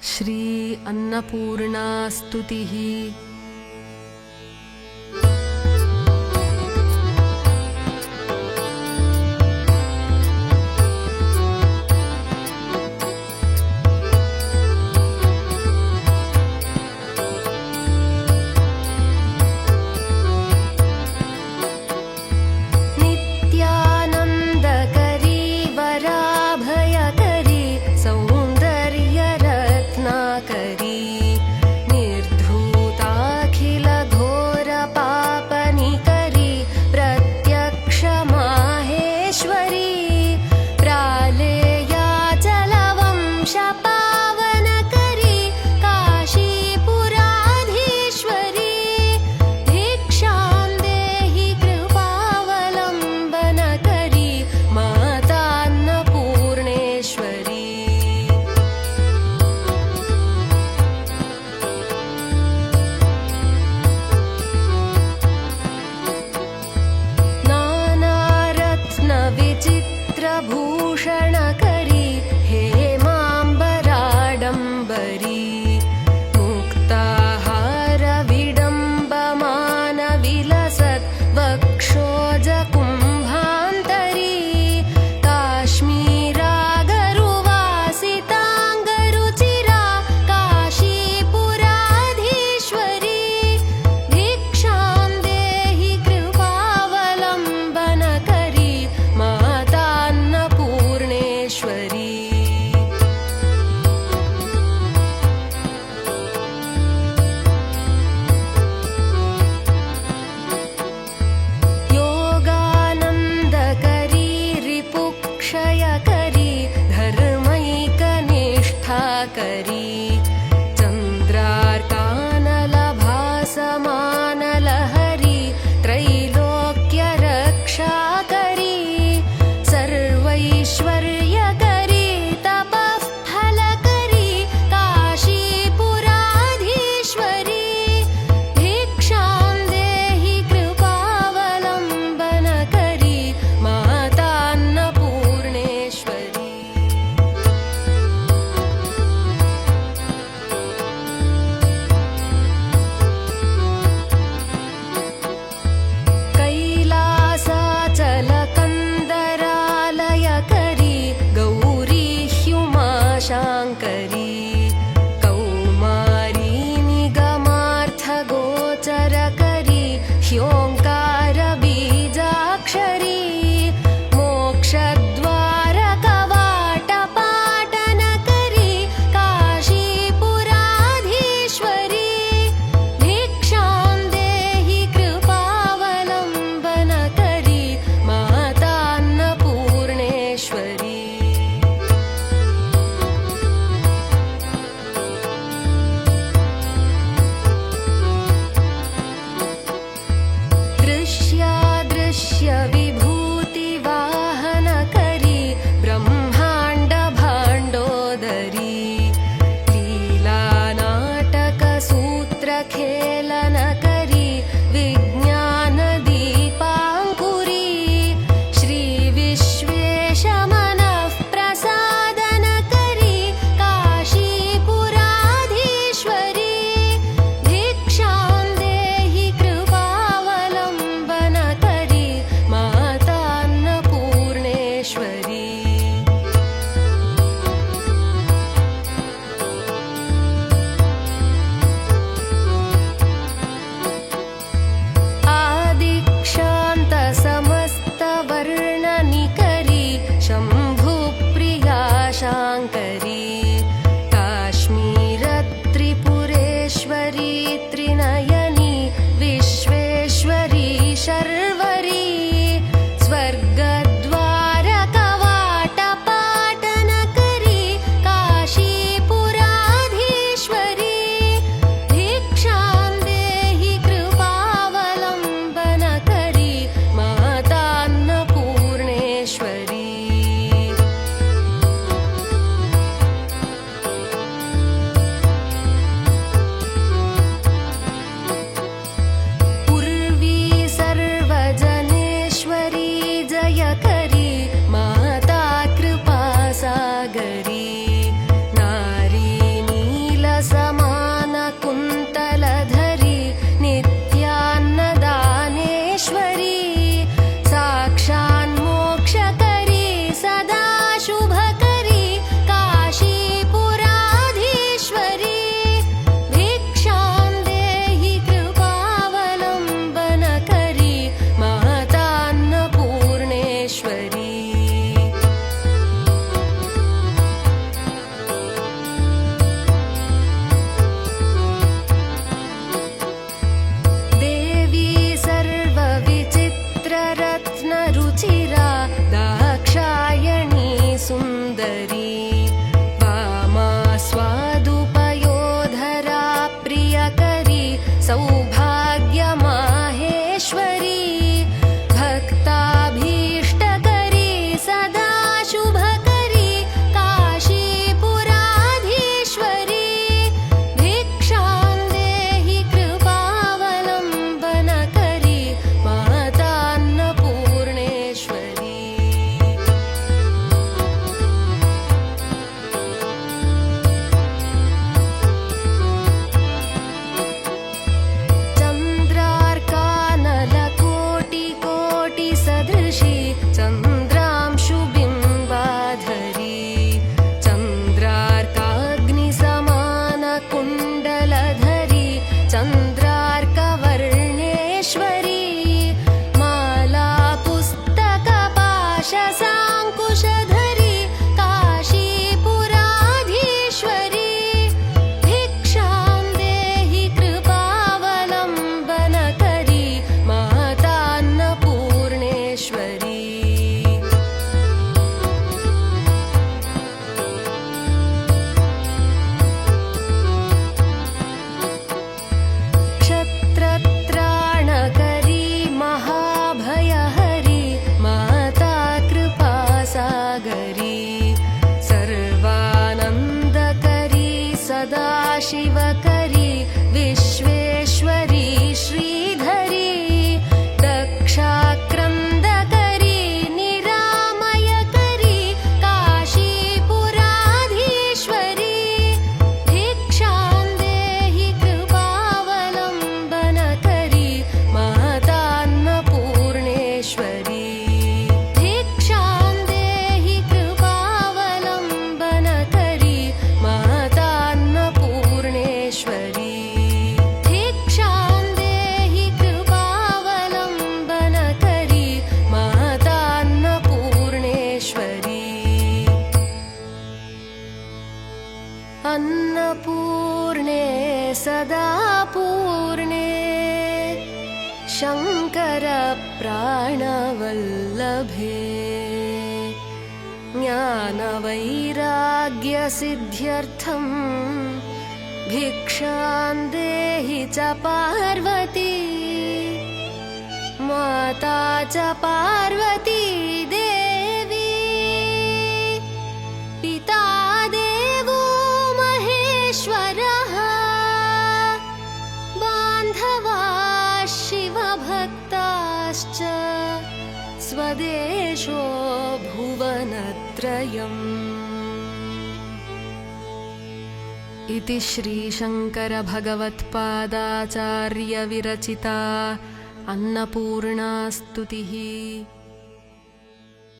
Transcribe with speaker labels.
Speaker 1: श्री अन्नपूर्णा स्तुतिः। भूषणकरी हेमाम्बराडम्बरी मुक्ताहार विडम्बमान विलसत् वक्षोजकुम्भान्तरी काश्मीरागरुवासिताङ्गरुचिरा काशीपुराधीश्वरी भिक्षां देहि कृपावलम्बनकरी क्षयकरी धर्मैकनिष्ठाकरी चन्द्रार्कानलभासमानलहरी त्रैलोक्यरक्षाकरी सर्वैश्वर्यकरी तपःफलकरी काशीपुराधीश्वरी भिक्षां देहि कृपावलम्बनकरी शाङ्करी कौमारी निगमार्थगोचरकरी ह्योङ्कारबीजाक्षरी मोक्षद्वारकवाटपाटनकरी काशीपुराधीश्वरी भिक्षां देहि कृपावलम्बनकरी मातान्नपूर्णेश्वरी विभूतिवाहनकरी ब्रह्माण्डभाण्डोदरी लीलानाटकसूत्रखेलनकरी विज्ञानदीपाङ्कुरी श्रीविश्वेशमनःप्रसादनकरी काशीपुराधीश्वरी भिक्षां देहि कृपावलम्बनकरी मातान्नपूर्णेश्वरी आदिक्षान्तसमस्तवर्णनिकरी शम्भुप्रिया शाङ्करी काश्मीरत्रिपुरेश्वरी त्रिनयनी विश्वेश्वरी शर्वरी स्वर्गद्वारकवाटपाटनकरी काशीपुराधीश्वरी भिक्षां देहि कृपावलम्बनकरी मातान्नपूर्णेश्वरी सौभाग्यमाहेश्वरी भक्ताभीष्टकरी सदा शुभकरी काशीपुराधीश्वरी भिक्षां देहि कृपावलम्बनकरी मातान्नपूर्णेश्वरी चन्द्रार्कानलकोटिकोटिसदृशी चन्द्रांशुबिम्बाधरी चन्द्रार्काग्निसमानकुण्डलधरी चन्द्रार्कवर्णेश्वरी मालापुस्तकपाशसाङ्कुशधरी काशीपुराधीश्वरी भिक्षां देहि कृपावलम्बनकरी मातान्नपूर्णेश्वरी क्षत्रत्राणकरी महाभयहरी माता कृपासागरी सर्वानन्दकरी सदाशिवकरी विश्वेश्वरी श्रीधरी दक्षाक्रन्दकरी निरामयकरी काशीपुराधीश्वरी भिक्षां देहि कृपावलम्बनकरी मातान्नपूर्णेश्वरी भिक्षां देहि कृपावलम्बनकरी मातान्नपूर्णेश्वरी भिक्षां देहि कृपावलम्बनकरी मातान्नपूर्णेश्वरी अन्नपूर्णे सदा पूर्णे शङ्करप्राणवल्लभे ज्ञानवैराग्यसिद्ध्यर्थं भिक्षां देहि च पार्वती माता च पार्वती देवी पिता देवो महेश्वरः बान्धवा शिवभक्ताश्च स्वदेशो भुवनत्रयम् इति श्रीशङ्करभगवत्पादाचार्यविरचिता अन्नपूर्णास्तुतिः।